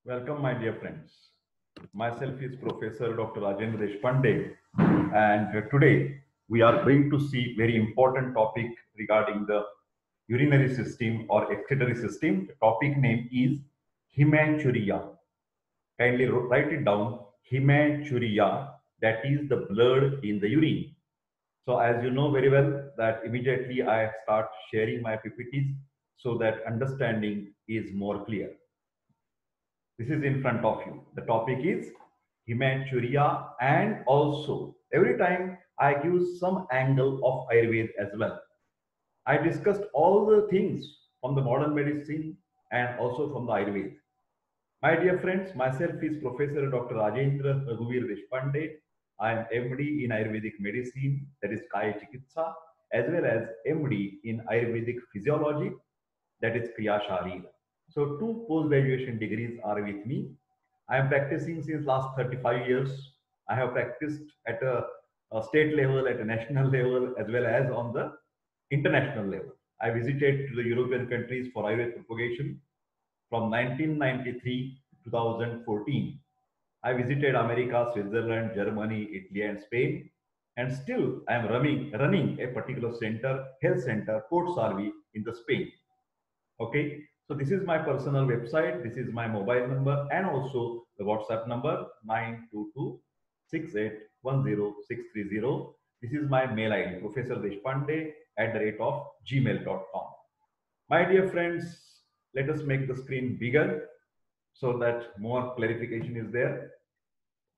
Welcome, my dear friends. Myself is Professor Dr. Rajendra Deshpande, and today we are going to see very important topic regarding the urinary system or excretory system. The topic name is hematuria. Kindly write it down. Hematuria, that is the blood in the urine. So as you know very well that immediately I start sharing my PPTs so that understanding is more clear. This is in front of you. The topic is hematuria, and also every time I give some angle of Ayurveda as well. I discussed all the things from the modern medicine and also from the Ayurveda. My dear friends, myself is Professor Dr. Rajendra Raghuvir Deshpande. I am MD in Ayurvedic medicine, that is Kaya Chikitsa, as well as MD in Ayurvedic physiology, that is Kriya Sharira. So two post-graduation degrees are with me. I am practicing since last 35 years. I have practiced at a state level, at a national level, as well as on the international level. I visited to the European countries for Ayurveda propagation from 1993 to 2014. I visited America, Switzerland, Germany, Italy, and Spain. And still, I am running a particular center, health center, Port Sarvi in the Spain. Okay, so this is my personal website, this is my mobile number, and also the WhatsApp number 922681060. This is my mail ID, Professor Deshpande @gmail.com. My dear friends, let us make the screen bigger so that more clarification is there.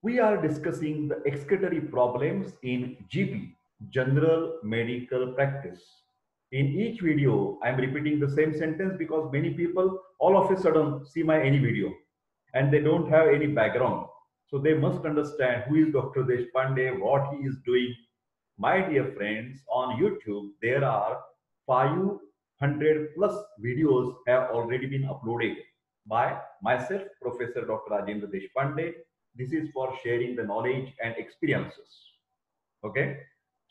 We are discussing the excretory problems in GP, general medical practice. In each video, I am repeating the same sentence because many people all of a sudden see my any video and they don't have any background. So they must understand who is Dr. Deshpande, what he is doing. My dear friends, on YouTube, there are 500 plus videos have already been uploaded by myself, Professor Dr. Rajendra Deshpande. This is for sharing the knowledge and experiences. Okay.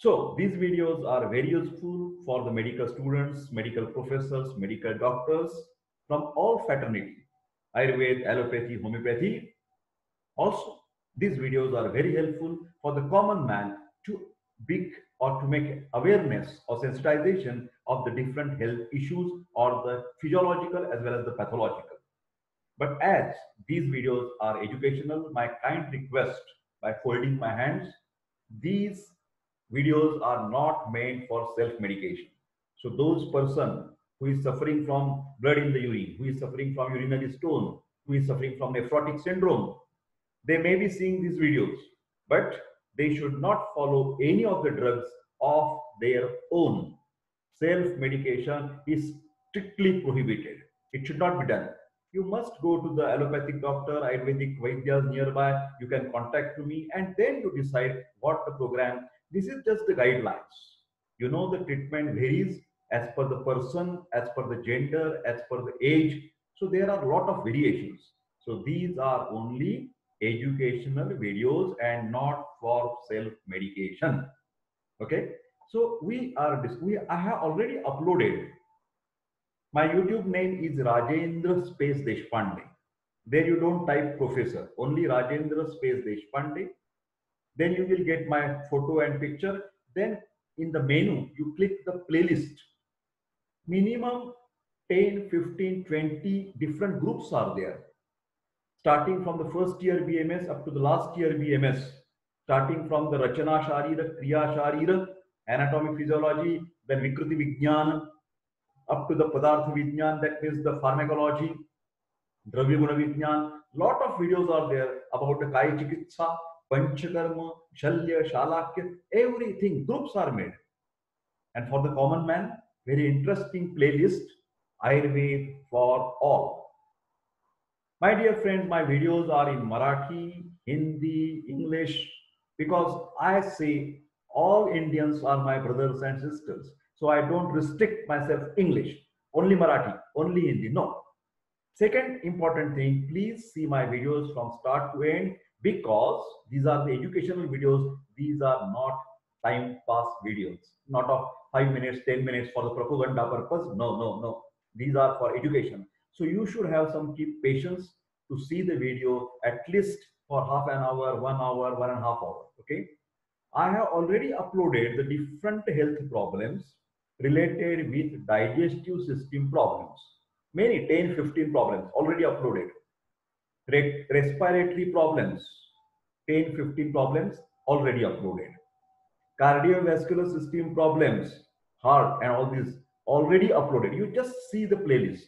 So these videos are very useful for the medical students, medical professors, medical doctors from all fraternity, Ayurveda, allopathy, homeopathy. Also, these videos are very helpful for the common man to big or to make awareness or sensitization of the different health issues or the physiological as well as the pathological. But as these videos are educational, my kind request by folding my hands, these videos are not meant for self-medication. So those person who is suffering from blood in the urine, who is suffering from urinary stone, who is suffering from nephrotic syndrome, they may be seeing these videos, but they should not follow any of the drugs of their own. Self-medication is strictly prohibited. It should not be done. You must go to the allopathic doctor, Ayurvedic Vaidyas nearby. You can contact me and then you decide what the program. This is just the guidelines. You know, the treatment varies as per the person, as per the gender, as per the age. So there are a lot of variations. So these are only educational videos and not for self-medication. Okay. So I have already uploaded. My YouTube name is Rajendra Space Deshpande. There you don't type professor, only Rajendra Space Deshpande. Then you will get my photo and picture. Then in the menu, you click the playlist. Minimum 10, 15, 20 different groups are there. Starting from the first year BMS up to the last year BMS. Starting from the Rachana Sharira, Kriya Sharira, anatomy physiology, then Vikruti Vijnana, up to the Padartha Vijnan, that means the pharmacology, Dravya Guna Vijnan. Lot of videos are there about the Kaya Chikitsa, Panchakarma, Shalya, Shalakya, everything. Groups are made. And for the common man, very interesting playlist, Ayurveda for all. My dear friends, my videos are in Marathi, Hindi, English, because I say all Indians are my brothers and sisters. So I don't restrict myself English, only Marathi, only Hindi. No. Second important thing, please see my videos from start to end because these are the educational videos. These are not time pass videos, not of 5 minutes, 10 minutes for the propaganda purpose. No, no, no. These are for education. So you should have some keep patience. to see the video at least for half an hour, 1 hour, 1.5 hours. Okay. I have already uploaded the different health problems related with digestive system problems. Many 10, 15 problems already uploaded. Respiratory problems, 10, 15 problems already uploaded. Cardiovascular system problems, heart and all these already uploaded. You just see the playlist.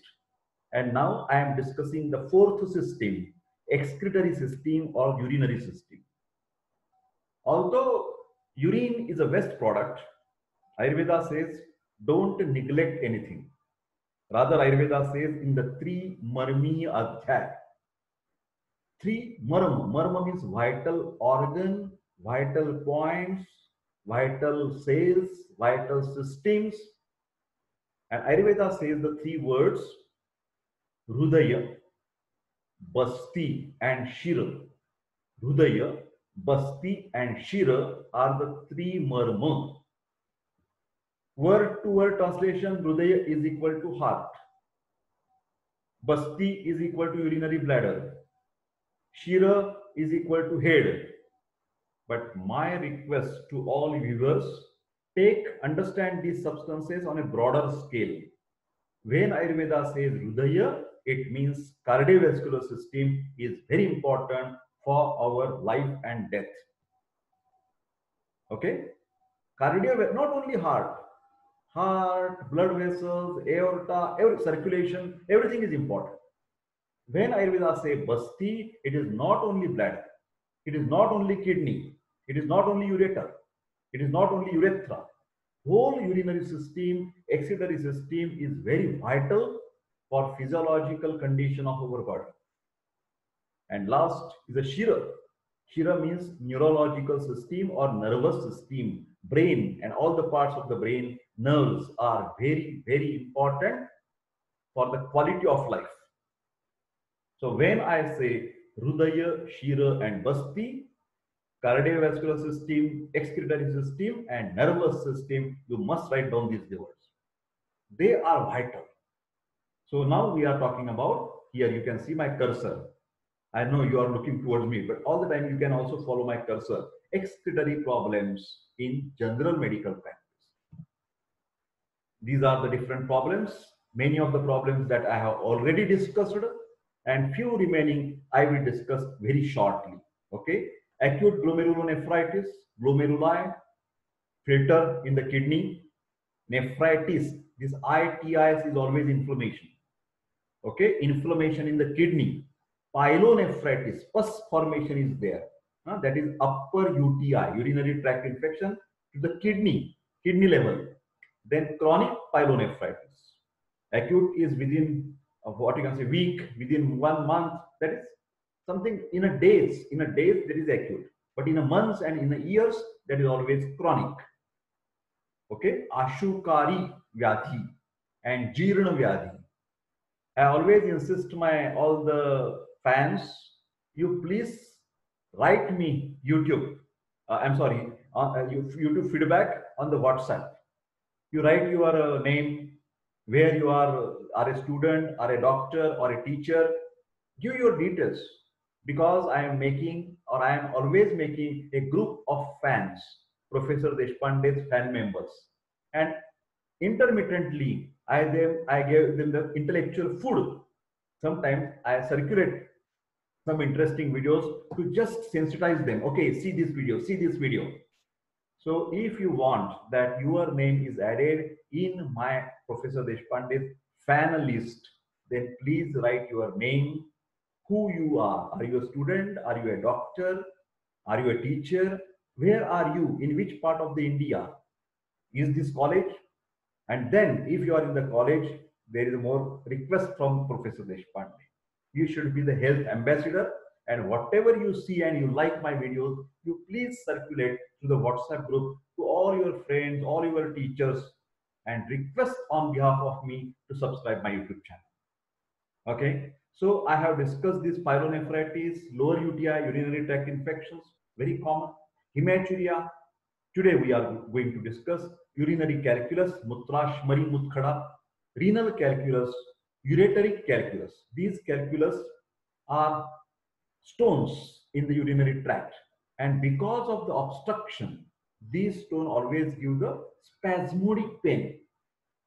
And now I am discussing the fourth system, excretory system or urinary system. Although urine is a waste product, Ayurveda says don't neglect anything. Rather, Ayurveda says in the three marmi adhyay, three marma. Marma means vital organ, vital points, vital cells, vital systems. And Ayurveda says the three words Hrudaya, Basti, and Shira. Hrudaya, Basti, and Shira are the three marma. Word to word translation, Hrudaya is equal to heart. Basti is equal to urinary bladder. Shira is equal to head. But my request to all viewers, understand these substances on a broader scale. When Ayurveda says Hrudaya, it means cardiovascular system is very important for our life and death. Okay? Not only heart, blood vessels, aorta, circulation, everything is important. When Ayurveda say Basti, it is not only blood, it is not only kidney, it is not only ureter, it is not only urethra. Whole urinary system, excretory system is very vital for physiological condition of our body. And last is the Shira. Shira means neurological system or nervous system, brain, and all the parts of the brain, nerves are very, very important for the quality of life. So when I say Hrudaya, Shira, and Basti, cardiovascular system, excretory system, and nervous system, you must write down these words. They are vital. So now we are talking about, here you can see my cursor. I know you are looking towards me, but all the time you can also follow my cursor. Excretory problems in general medical practice. These are the different problems. Many of the problems that I have already discussed, and few remaining I will discuss very shortly. Okay. Acute glomerulonephritis, glomeruli, filter in the kidney, nephritis. This ITIS is always inflammation. Okay, inflammation in the kidney. Pyelonephritis, pus formation is there. That is upper UTI, urinary tract infection to the kidney level. Then chronic pyelonephritis. Acute is within what you can say week, within 1 month. That is something in a days. In a days there is acute, but in a months and in a years that is always chronic. Okay, Ashukari Vyadhi and Jirna Vyadhi. I always insist all the fans, you please write me YouTube. YouTube feedback on the WhatsApp. You write your name, where you are a student, or a doctor, or a teacher. Give your details, because I am making, or I am always making a group of fans, Professor Deshpande's fan members, and intermittently I gave them the intellectual food. Sometimes I circulate some interesting videos to just sensitize them. Okay, see this video, see this video. So if you want that your name is added in my Professor Deshpande's fan list, then please write your name, who you are. Are you a student? Are you a doctor? Are you a teacher? Where are you? In which part of the India is this college? And then if you are in the college, there is more request from Professor Deshpande. You should be the health ambassador, and whatever you see and you like my videos, you please circulate to the WhatsApp group to all your friends, all your teachers, and request on behalf of me to subscribe my YouTube channel. Okay, so I have discussed this pyelonephritis, lower UTI, urinary tract infections, very common. Hematuria. Today we are going to discuss urinary calculus, Mutrashmari Mutkhada, renal calculus, ureteric calculus. These calculus are stones in the urinary tract, and because of the obstruction, these stones always give the spasmodic pain,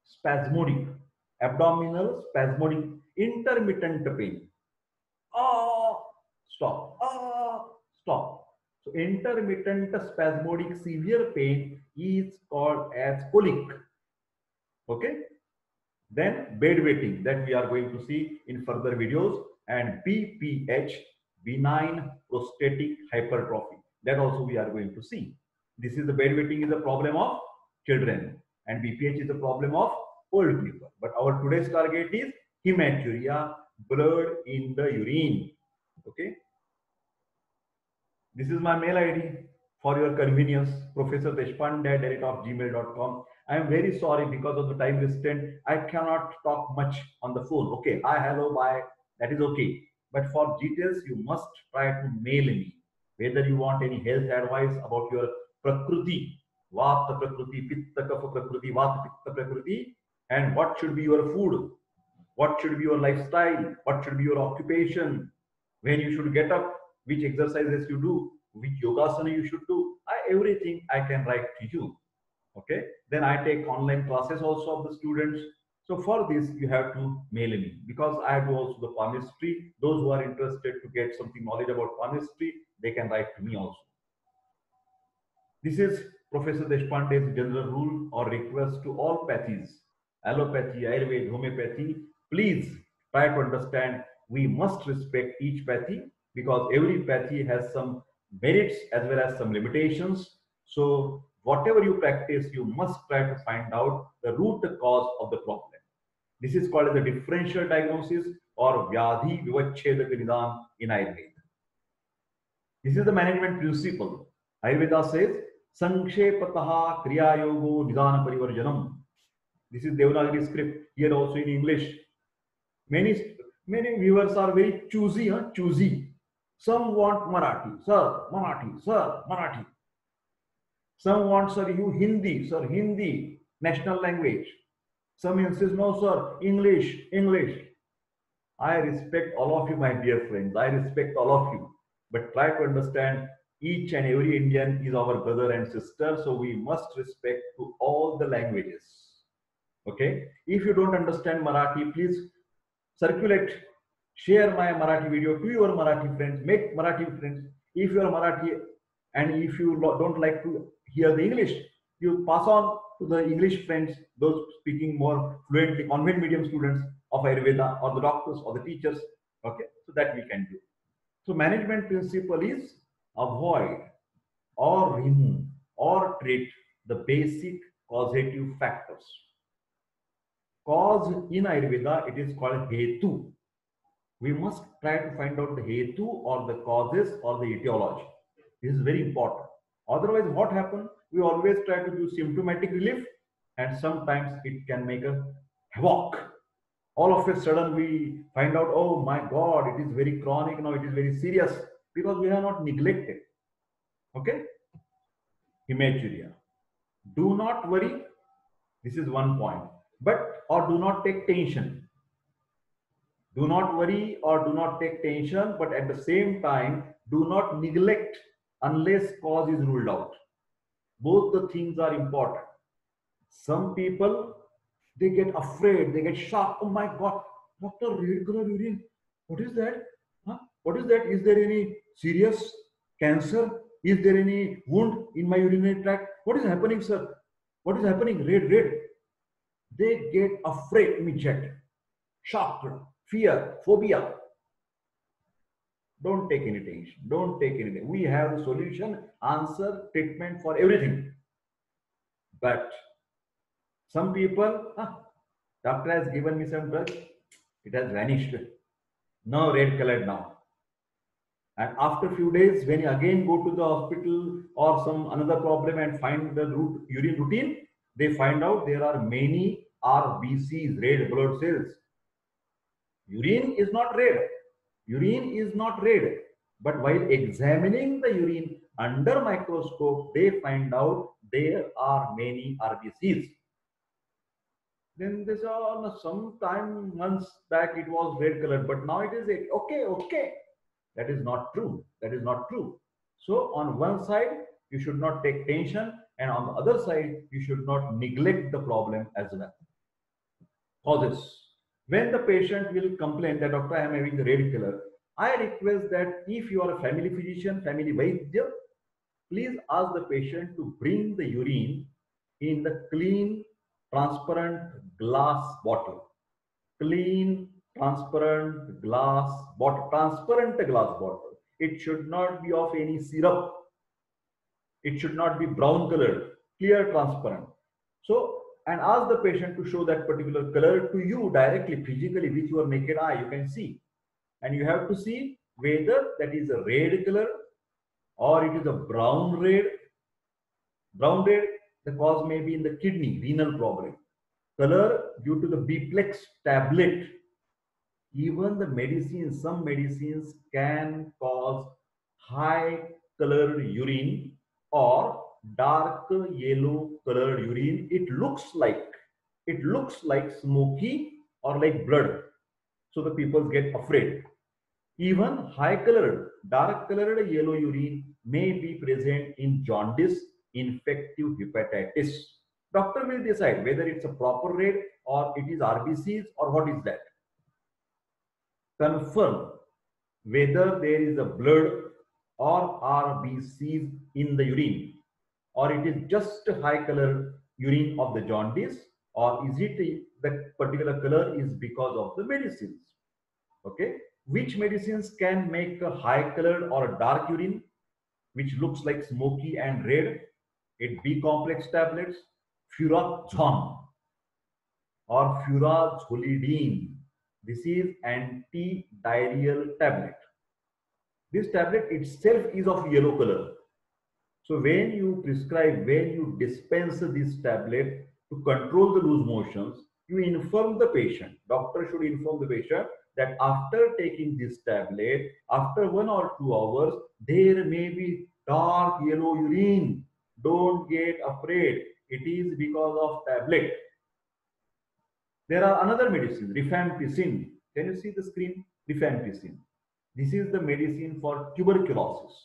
spasmodic, abdominal spasmodic, intermittent pain. Ah, stop. Ah, stop. So intermittent spasmodic severe pain is called as colic. Okay. Then bedwetting that we are going to see in further videos, and BPH, benign prostatic hypertrophy, that also we are going to see. This is the bedwetting is a problem of children, and BPH is a problem of old people. But our today's target is hematuria, blood in the urine. Okay. This is my mail ID for your convenience, Professor Deshpande@gmail.com. I am very sorry because of the time restraint. I cannot talk much on the phone. Okay, hi, hello, bye. That is okay. But for details, you must try to mail me. Whether you want any health advice about your Prakruti, Vata Prakruti, Pitta Kapha Prakruti, Vata Pitta Prakruti, and what should be your food, what should be your lifestyle, what should be your occupation, when you should get up, which exercises you do, which yogasana you should do. Everything I can write to you. Okay. Then I take online classes also of the students. So for this, you have to mail me, because I do also the palmistry. Those who are interested to get something knowledge about palmistry, they can write to me also. This is Professor Deshpande's general rule or request to all pathies, allopathy, Ayurveda, homeopathy. Please try to understand, we must respect each pathy, because every pathy has some merits as well as some limitations. So whatever you practice, you must try to find out the root cause of the problem. This is called as a differential diagnosis or Vyadhi Vivachchedaka Nidan in Ayurveda. This is the management principle. Ayurveda says, Sankhepataha Kriya Yogo Nidana Parivarjanam. This is Devanagari script, here also in English. Many viewers are very choosy, choosy. Some want Marathi, sir, Marathi, sir, Marathi. Some want, sir, you Hindi, sir, Hindi, national language. Some insist, no, sir, English, English. I respect all of you, my dear friends. I respect all of you. But try to understand, each and every Indian is our brother and sister. So we must respect to all the languages. Okay. If you don't understand Marathi, please circulate, share my Marathi video to your Marathi friends, make Marathi friends. If you are Marathi and if you don't like to hear the English, you pass on to the English friends, those speaking more fluently, convent medium students of Ayurveda, or the doctors or the teachers. Okay, so that we can do. So management principle is avoid or remove or treat the basic causative factors. Cause in Ayurveda, it is called Hetu. We must try to find out the Hetu or the causes or the etiology. This is very important. Otherwise, what happens? We always try to do symptomatic relief, and sometimes it can make a havoc. All of a sudden, we find out, oh my God, it is very chronic now, it is very serious, because we have not neglected. Okay? Hematuria. Do not worry. This is one point. But, or do not take tension. Do not worry or do not take tension, but at the same time, do not neglect unless cause is ruled out. Both the things are important. Some people, they get afraid, they get shocked. Oh my God, doctor, red color urine. What is that? Huh? What is that? Is there any serious cancer? Is there any wound in my urinary tract? What is happening, sir? What is happening? Red. They get afraid immediately. Shocked, fear, phobia. Don't take any tension. Don't take anything. We have a solution, answer, treatment for everything. But some people, doctor has given me some drug, it has vanished. No red colored now. And after a few days, when you again go to the hospital or some another problem and find the urine routine, they find out there are many RBCs, red blood cells. Urine is not red. Urine is not red. But while examining the urine under microscope, they find out there are many RBCs. Then they say, oh, no, some time months back it was red colored, but now it is okay, okay. That is not true. That is not true. So on one side, you should not take tension, and on the other side, you should not neglect the problem as well. Causes. When the patient will complain that doctor, I am having the red color, I request that if you are a family physician, family vaidya, please ask the patient to bring the urine in the clean, transparent glass bottle. Clean, transparent glass bottle. Transparent glass bottle. It should not be of any syrup. It should not be brown colored, clear, transparent. So, and ask the patient to show that particular color to you directly, physically, with your naked eye. You can see. And you have to see whether that is a red color or it is a brown red. Brown red, the cause may be in the kidney, renal problem. Color due to the Bplex tablet. Even the medicines, some medicines can cause high colored urine or dark yellow colored urine. It looks like smoky or like blood. So the people get afraid. Even high colored, dark colored yellow urine may be present in jaundice, infective hepatitis. Doctor will decide whether it's a proper red or it is RBCs or what is that. Confirm whether there is a blood or RBCs in the urine, or it is just high color urine of the jaundice, or is it that particular color is because of the medicines. Okay, which medicines can make a high colored or a dark urine which looks like smoky and red? It B complex tablets, furazon or furazolidine. This is anti-diarrheal tablet. This tablet itself is of yellow color. So when you prescribe, when you dispense this tablet to control the loose motions, you inform the patient. Doctor should inform the patient that after taking this tablet, after 1 or 2 hours, there may be dark yellow urine. Don't get afraid. It is because of tablet. There are another medicine, rifampicin. Can you see the screen? Rifampicin. This is the medicine for tuberculosis.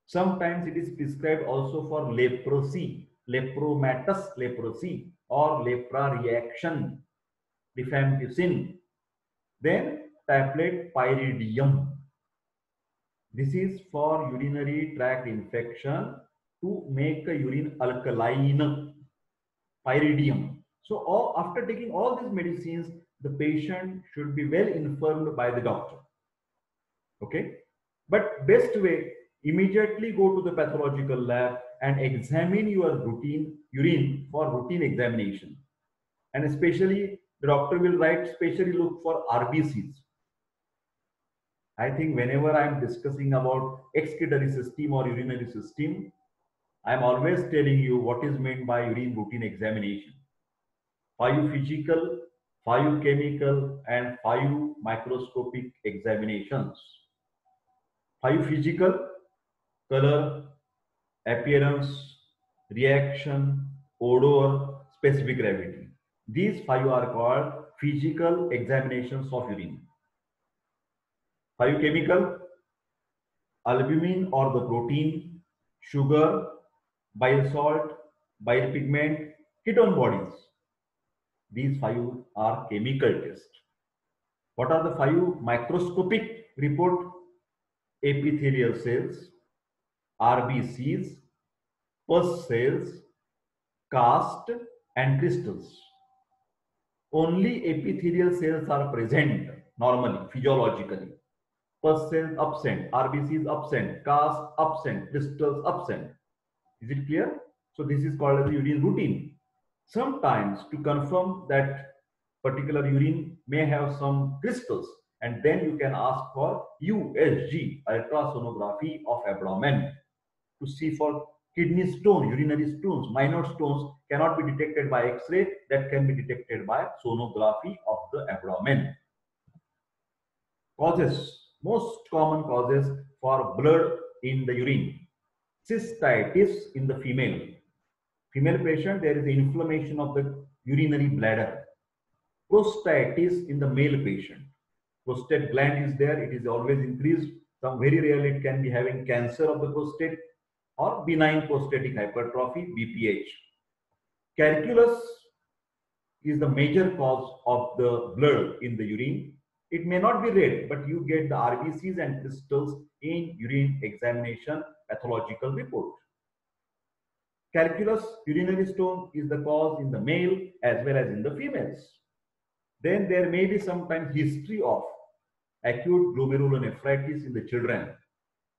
Sometimes it is prescribed also for leprosy, lepromatous leprosy or lepra reaction, rifampicin. Then tablet pyridium. This is for urinary tract infection to make a urine alkaline, pyridium. So after taking all these medicines, the patient should be well informed by the doctor. Okay, but best way, immediately go to the pathological lab and examine your routine urine for routine examination. And especially the doctor will write, specially look for RBCs. I think whenever I'm discussing about excretory system or urinary system, I'm always telling you what is meant by urine routine examination. 5 physical, 5 chemical, and 5 microscopic examinations. 5 physical, color, appearance, reaction, odor, specific gravity. These 5 are called physical examinations of urine. 5 chemical, albumin or the protein, sugar, bile salt, bile pigment, ketone bodies. These 5 are chemical tests. What are the 5 microscopic report? Epithelial cells, RBCs, pus cells, cast, and crystals. Only epithelial cells are present normally, physiologically. Pus cells absent, RBCs absent, cast absent, crystals absent. Is it clear? So this is called as the urine routine. Sometimes to confirm that particular urine may have some crystals, and then you can ask for USG, ultrasonography of abdomen, to see for kidney stone, urinary stones. Minor stones cannot be detected by X-ray, that can be detected by sonography of the abdomen. Causes, most common causes for blood in the urine. Cystitis in the female. Female patient, there is inflammation of the urinary bladder. Prostatitis in the male patient. Prostate gland is there, it is always increased. Some very rarely it can be having cancer of the prostate or benign prostatic hypertrophy, BPH. Calculus is the major cause of the blood in the urine. It may not be red, but you get the RBCs and crystals in urine examination pathological report. Calculus urinary stone is the cause in the male as well as in the females. Then there may be sometimes history of acute glomerulonephritis in the children.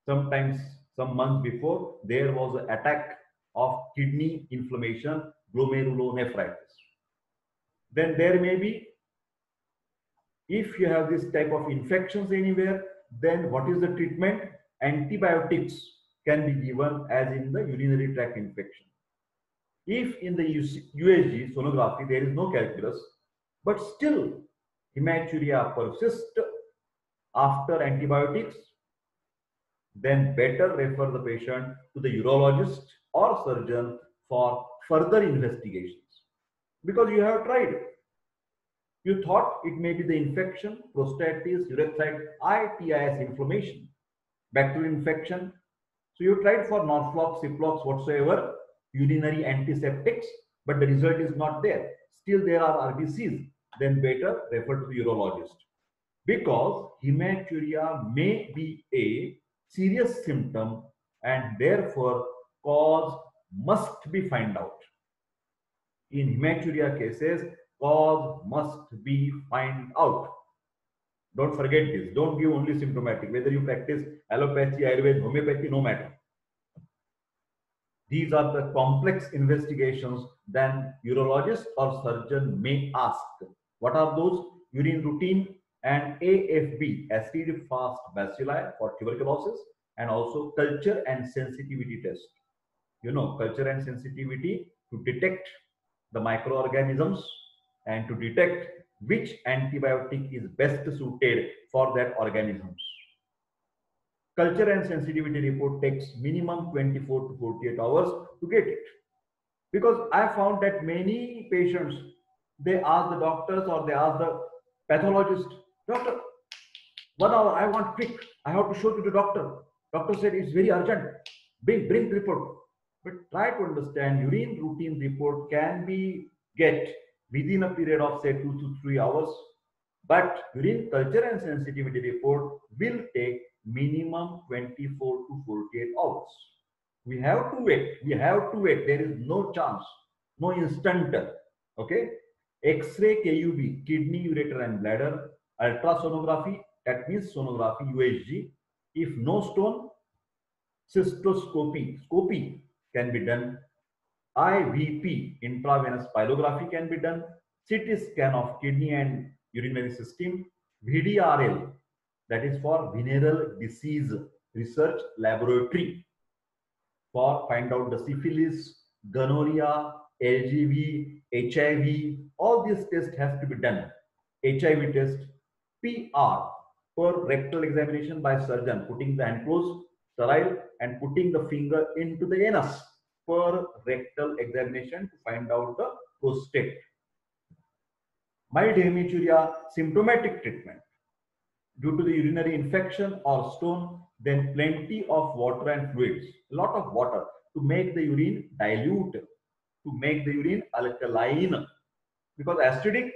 Sometimes some months before there was an attack of kidney inflammation, glomerulonephritis. Then there may be, if you have this type of infections anywhere, then what is the treatment? Antibiotics can be given as in the urinary tract infection. If in the USG sonography there is no calculus, but still hematuria persists after antibiotics, then better refer the patient to the urologist or surgeon for further investigations. Because you have tried. You thought it may be the infection, prostatitis, urethritis, ITIS inflammation, bacterial infection. So you tried for Norflox, Ciplox, whatsoever, urinary antiseptics, but the result is not there. Still there are RBCs. Then better refer to the urologist. Because hematuria may be a serious symptom and therefore cause must be found out. In hematuria cases, cause must be found out. Don't forget this. Don't give only symptomatic. Whether you practice allopathy, Ayurveda, homeopathy, no matter. These are the complex investigations that urologist or surgeon may ask. What are those? Urine routine and AFB, acid fast bacilli for tuberculosis, and also culture and sensitivity test. You know, culture and sensitivity to detect the microorganisms and to detect which antibiotic is best suited for that organisms. Culture and sensitivity report takes minimum 24 to 48 hours to get it. Because I found that many patients, they ask the doctors or they ask the pathologist, doctor, 1 hour, I want quick, I have to show to the doctor. Doctor said it's very urgent, bring the report. But try to understand, urine routine report can be get within a period of say 2 to 3 hours. But urine culture and sensitivity report will take minimum 24 to 48 hours. We have to wait. We have to wait. There is no chance, no instant. Okay. X-ray KUB, kidney, ureter, and bladder. Ultrasonography, that means sonography, USG. If no stone, cystoscopy, scopy can be done. IVP, intravenous pylography can be done. CT scan of kidney and urinary system. VDRL, that is for venereal disease research laboratory, for find out the syphilis, gonorrhea, LGV, HIV. All these tests has to be done. HIV test, PR, per rectal examination by surgeon, putting the hand closed, sterile, and putting the finger into the anus, per rectal examination to find out the prostate. Mild hematuria, symptomatic treatment. Due to the urinary infection or stone, then plenty of water and fluids, a lot of water to make the urine dilute, to make the urine alkaline. Because acidic,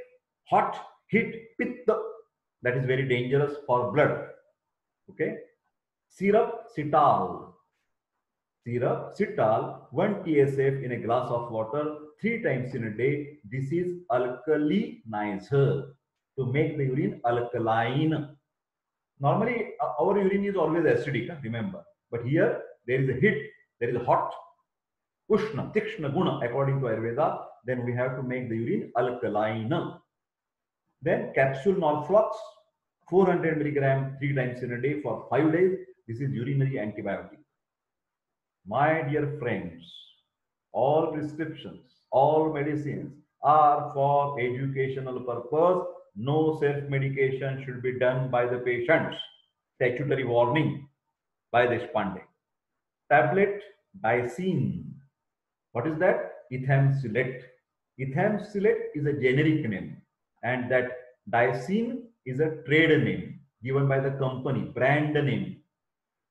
hot, heat, pitta, that is very dangerous for blood. Okay. Syrup, Cital. Syrup, Cital, 1 TSF in a glass of water 3 times in a day. This is alkalinizer, to make the urine alkaline. Normally, our urine is always acidic, remember. But here, there is a heat, there is a hot, Ushna, Tikshna, Guna, according to Ayurveda. Then we have to make the urine alkaline. Then capsule Norflox, 400 milligram 3 times in a day for 5 days. This is urinary antibiotic. My dear friends, all prescriptions, all medicines are for educational purpose. No self-medication should be done by the patients. Statutory warning by Deshpande. Tablet Dicene. What is that? Ethamsulate. Ethamsulate is a generic name, and that Dicene is a trade name given by the company, brand name.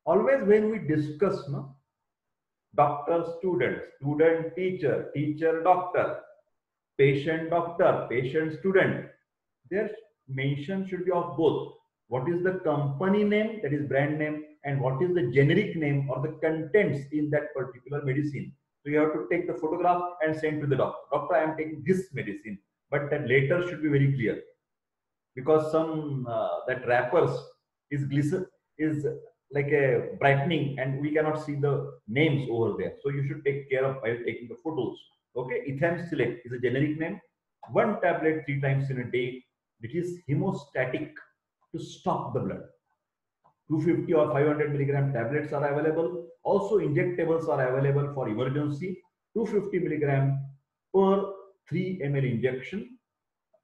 Always when we discuss, no, doctor, student, student, teacher, teacher, doctor, patient, patient, student, their mention should be of both. What is the company name, that is brand name, and what is the generic name or the contents in that particular medicine. So you have to take the photograph and send to the doctor. Doctor, I am taking this medicine, but that later should be very clear, because some that wrappers is glisten is like a brightening, and we cannot see the names over there. So you should take care of while taking the photos. Okay, ethamsulate is a generic name. One tablet 3 times in a day. It is hemostatic to stop the blood. 250 or 500 milligram tablets are available. Also, injectables are available for emergency. 250 milligram per 3 ml injection.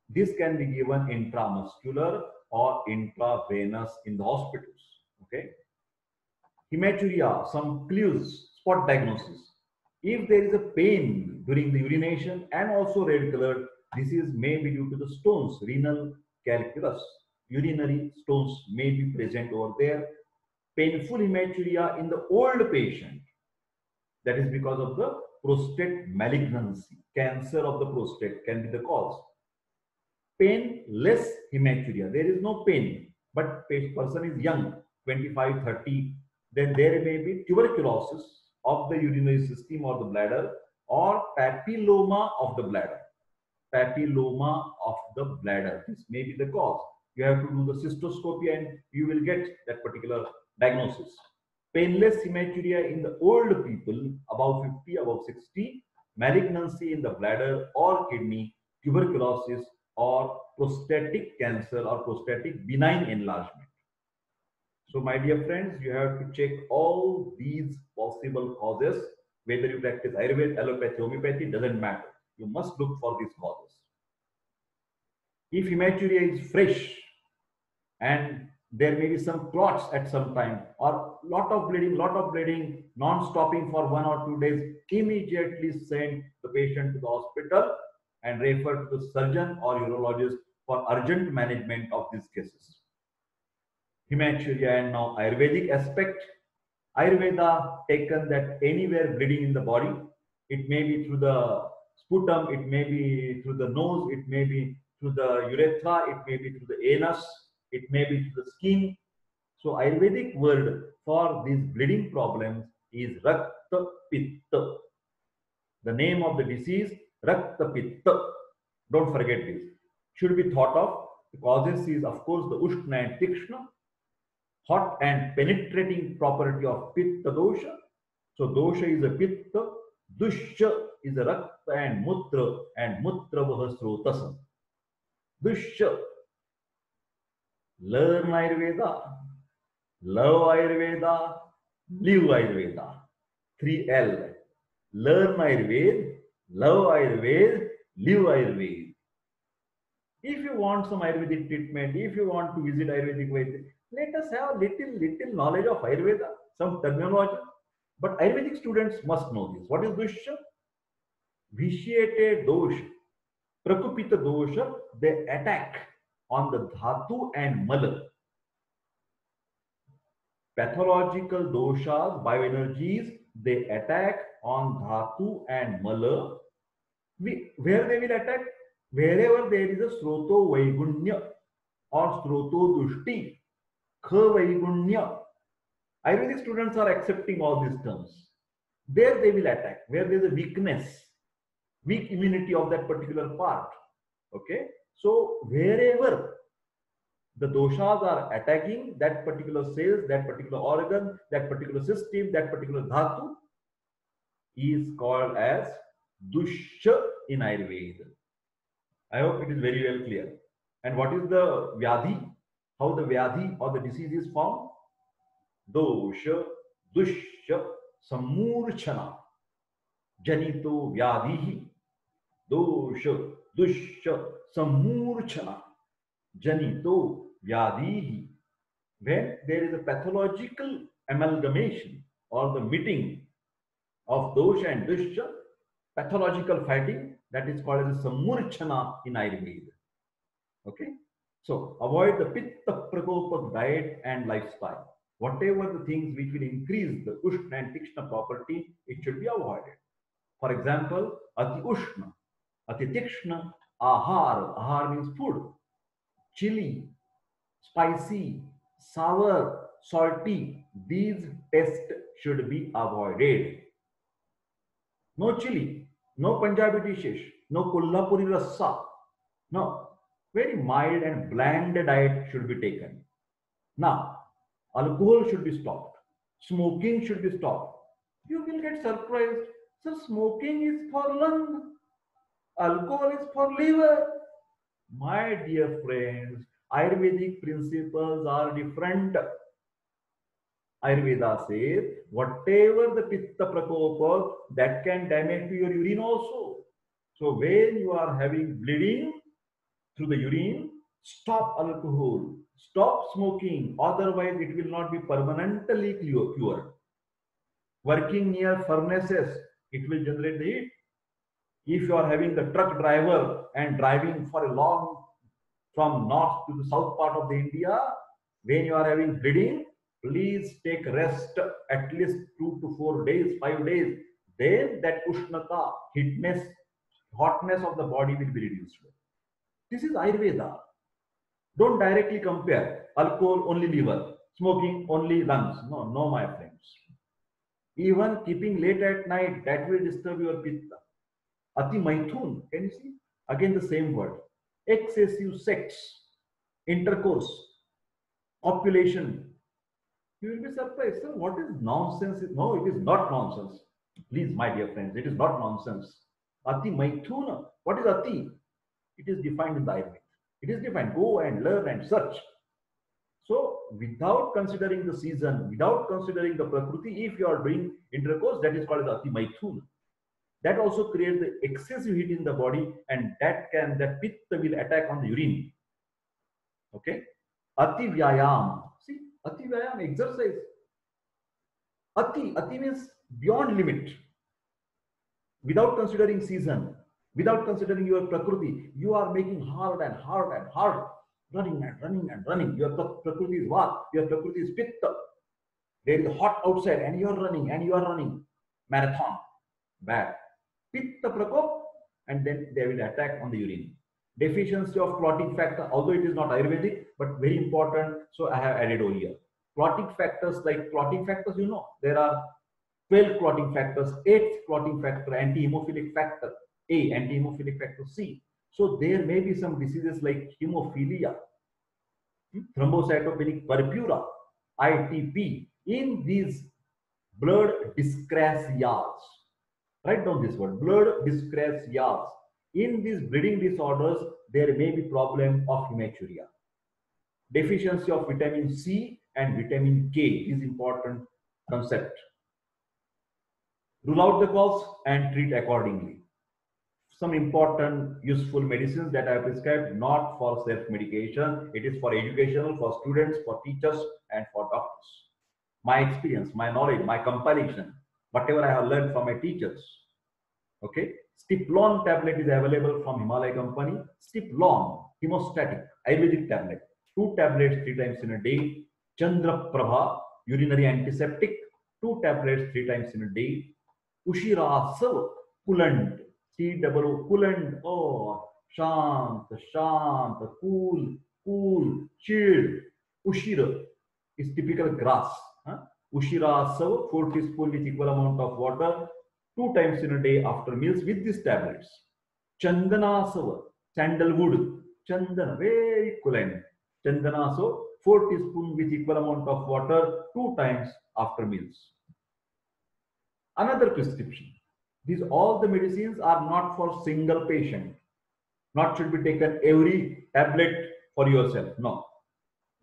This can be given intramuscular or intravenous in the hospitals. Okay. Hematuria, some clues, spot diagnosis. If there is a pain during the urination and also red colored, this is maybe due to the stones, renal calculus. Urinary stones may be present over there. Painful hematuria in the old patient. That is because of the prostate malignancy. Cancer of the prostate can be the cause. Painless hematuria. There is no pain, but person is young, 25, 30. Then there may be tuberculosis of the urinary system or the bladder, or papilloma of the bladder. Papilloma of the bladder. This may be the cause. You have to do the cystoscopy and you will get that particular diagnosis. Painless hematuria in the old people, above 50, above 60, malignancy in the bladder or kidney, tuberculosis, or prostatic cancer or prostatic benign enlargement. So, my dear friends, you have to check all these possible causes. Whether you practice Ayurveda, allopathy, homeopathy, doesn't matter. You must look for these causes. If hematuria is fresh and there may be some clots at some time or lot of bleeding, non-stopping for 1 or 2 days, immediately send the patient to the hospital and refer to the surgeon or urologist for urgent management of these cases. Hematuria, and now Ayurvedic aspect. Ayurveda taken that anywhere bleeding in the body, it may be through the sputum, it may be through the nose, it may be through the urethra, it may be through the anus, it may be through the skin. So Ayurvedic word for these bleeding problems is Rakta Pitta. The name of the disease, Rakta Pitta. Don't forget this. Should be thought of. The causes is of course the Ushna and Tikshna, hot and penetrating property of Pitta dosha. So dosha is a Pitta, Dusha is a Rakta and Mutra Vaha Srotasam. Dusha, learn Ayurveda, love Ayurveda, live Ayurveda. 3L. Learn Ayurveda, love Ayurveda, live Ayurveda. If you want some Ayurvedic treatment, if you want to visit Ayurvedic Vaidya, let us have little knowledge of Ayurveda, some terminology. But Ayurvedic students must know this. What is Dusha? Vitiated dosha, Prakupita dosha, they attack on the Dhatu and Mala. Pathological doshas, bioenergies, they attack on Dhatu and Mala. Where they will attack? Wherever there is a Sroto Vaigunya or Sroto Dushti, Kha Vaigunya. Ayurvedic students are accepting all these terms. There they will attack, where there is a weakness, weak immunity of that particular part. Okay. So wherever the doshas are attacking that particular cells, that particular organ, that particular system, that particular dhatu, is called as Dusha in Ayurveda. I hope it is very well clear. And what is the Vyadhi? How the Vyadhi or the disease is found? Dosha, Dusha, Samurchana, Janito Vyadhi. Dosha, Dusha, Samurchana, Janito Vyadhi. When there is a pathological amalgamation or the meeting of dosha and dusha, pathological fighting, That is called as a samurchana in Ayurveda. Okay. So avoid the pitta prakopa diet and lifestyle. Whatever the things which will increase the ushna and tikshna property, it should be avoided. For example, ati ushna, ati tikshna, ahar. Ahar means food. Chili, spicy, sour, salty. These tests should be avoided. No chili, no Punjabi dishes, no Kolhapuri rasa. No, very mild and bland diet should be taken. Now, alcohol should be stopped. Smoking should be stopped. You will get surprised. So smoking is for lung, alcohol is for liver. My dear friends, Ayurvedic principles are different. Ayurveda says whatever the pitta prakopa that can damage to your urine also. So when you are having bleeding through the urine, stop alcohol, stop smoking. Otherwise, it will not be permanently cured. Working near furnaces, it will generate the heat. If you are having the truck driver and driving for a long from north to the south part of the India, when you are having bleeding, please take rest at least 2 to 4 days, 5 days. Then that ushnata, hotness of the body will be reduced. This is Ayurveda. Don't directly compare alcohol only liver, smoking only lungs. No, no, my friends. Even keeping late at night, that will disturb your pitta. Ati maithun, can you see? Again the same word. Excessive sex, intercourse, copulation. You will be surprised. Sir, what is nonsense? No, it is not nonsense. Please, my dear friends, it is not nonsense. Ati maithuna. What is ati? It is defined in the Ayurveda. It is defined. Go and learn and search. So, without considering the season, without considering the prakriti, if you are doing intercourse, that is called as ati maithuna. That also creates the excessive heat in the body, and that pitta will attack on the urine. Okay. Ati vyayam. See, ati vyayam, exercise. Ati means beyond limit. Without considering season, without considering your prakriti, you are making hard and hard and hard, running and running and running. Your prakriti is what? Your prakriti is pitta. There is hot outside and you are running. Marathon. Bad. Pitta prakop, and then they will attack on the urine. Deficiency of clotting factor, although it is not Ayurvedic, but very important, so I have added over here. Clotting factors, there are 12 clotting factors, 8th clotting factor, anti-hemophilic factor A, anti-hemophilic factor C. So there may be some diseases like hemophilia, thrombocytopenic purpura, ITP, in these blood dyscrasias. Write down this word, blood dyscrasias. In these bleeding disorders, there may be problem of hematuria. Deficiency of vitamin C and vitamin K is important concept. Rule out the cause and treat accordingly. Some important useful medicines that I have prescribed, not for self-medication. It is for educational, for students, for teachers, and for doctors. My experience, my knowledge, my compilation, whatever I have learned from my teachers. Okay. Stiplon tablet is available from Himalaya company. Stiplon, hemostatic, Ayurvedic tablet. 2 tablets 3 times in a day. Chandra Prabha, urinary antiseptic. 2 tablets 3 times in a day. Ushira Sav, coolant. C-double-O, coolant. Oh, shant, cool, chilled. Ushira is typical grass. Ushira Sav, 4 teaspoons with equal amount of water. 2 times in a day after meals with these tablets. Chandana Sava, sandalwood, chandana, very coolant. Chandana Sava, 4 teaspoons with equal amount of water 2 times after meals. Another prescription. These all the medicines are not for single patient. Not should be taken every tablet for yourself. No.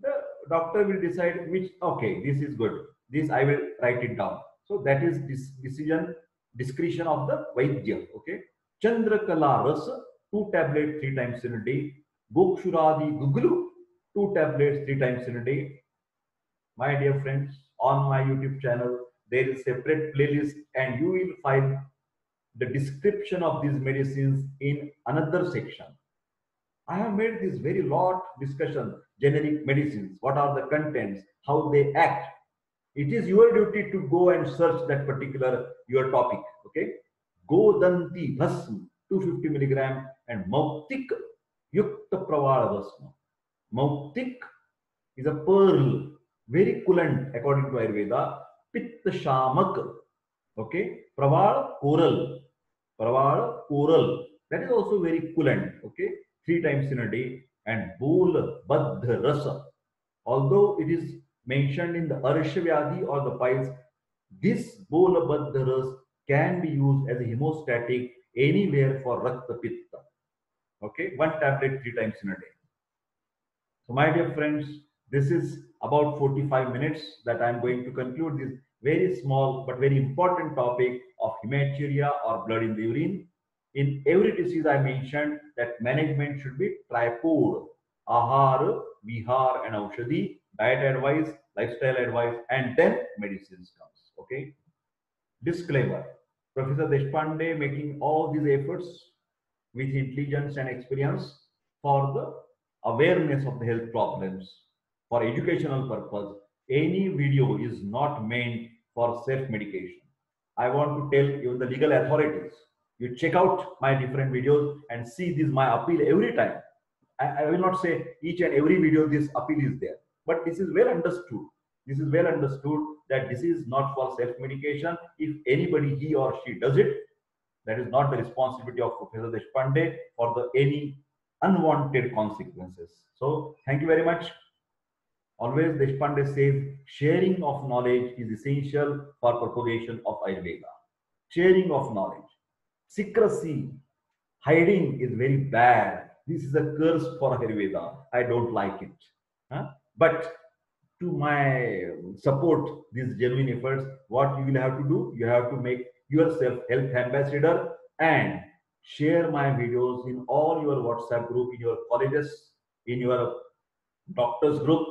The doctor will decide which, okay, this is good. This I will write it down. So that is this discretion of the Vaidya. Okay. Chandrakala Rasa, 2 tablets 3 times in a day. Gokshuradi Guglu, 2 tablets 3 times in a day. My dear friends, on my YouTube channel, there is separate playlist and you will find the description of these medicines in another section. I have made this very lot discussion, generic medicines, what are the contents, how they act. It is your duty to go and search that particular your topic. Okay. Godanti Bhasm, 250 milligram, and Mautik Yukta Pravala Bhasma. Mautik is a pearl, very coolant according to Ayurveda. Pitta Shamak. Okay. Praval coral. Praval coral. That is also very coolant. Okay. 3 times in a day. And Bol Baddha Rasa. Although it is mentioned in the Arsha Vyadhi or the piles, this Bola Baddha Ras can be used as a hemostatic anywhere for Rakta Pitta. Okay. 1 tablet 3 times in a day. So, my dear friends, this is about 45 minutes that I am going to conclude this very small but very important topic of hematuria or blood in the urine. In every disease I mentioned that management should be tripod: ahar, vihar, and aushadhi, diet advice, lifestyle advice, and then medicines comes. Okay. Disclaimer: Professor Deshpande making all these efforts with intelligence and experience for the awareness of the health problems for educational purpose. Any video is not meant for self-medication. I want to tell even the legal authorities, you check out my different videos and see this my appeal every time. I will not say each and every video this appeal is there, but this is well understood. This is well understood that this is not for self-medication. If anybody, he or she does it, that is not the responsibility of Professor Deshpande for any unwanted consequences. So thank you very much. Always Deshpande says sharing of knowledge is essential for propagation of Ayurveda. Sharing of knowledge. Secrecy, hiding is very bad. This is a curse for Ayurveda. I don't like it. Huh? But to my support these genuine efforts, what you will have to do, you have to make yourself health ambassador and share my videos in all your WhatsApp group, in your colleges, in your doctors group.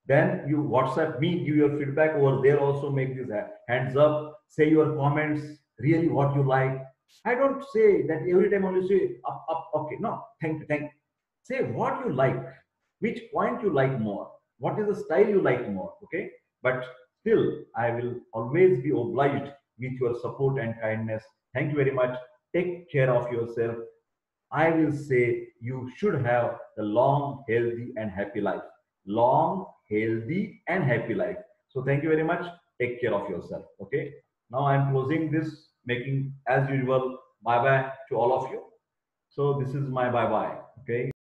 Then you WhatsApp me, give your feedback over there. Also make this hands up, say your comments, really what you like. I don't say that every time only say up, up, okay. No, thank you, thank you. Say what you like, which point you like more, what is the style you like more, okay? But still, I will always be obliged with your support and kindness. Thank you very much. Take care of yourself. I will say you should have a long, healthy, and happy life. Long, healthy, and happy life. So thank you very much. Take care of yourself. Okay. Now I'm closing this, making as usual bye bye to all of you. So this is my bye bye.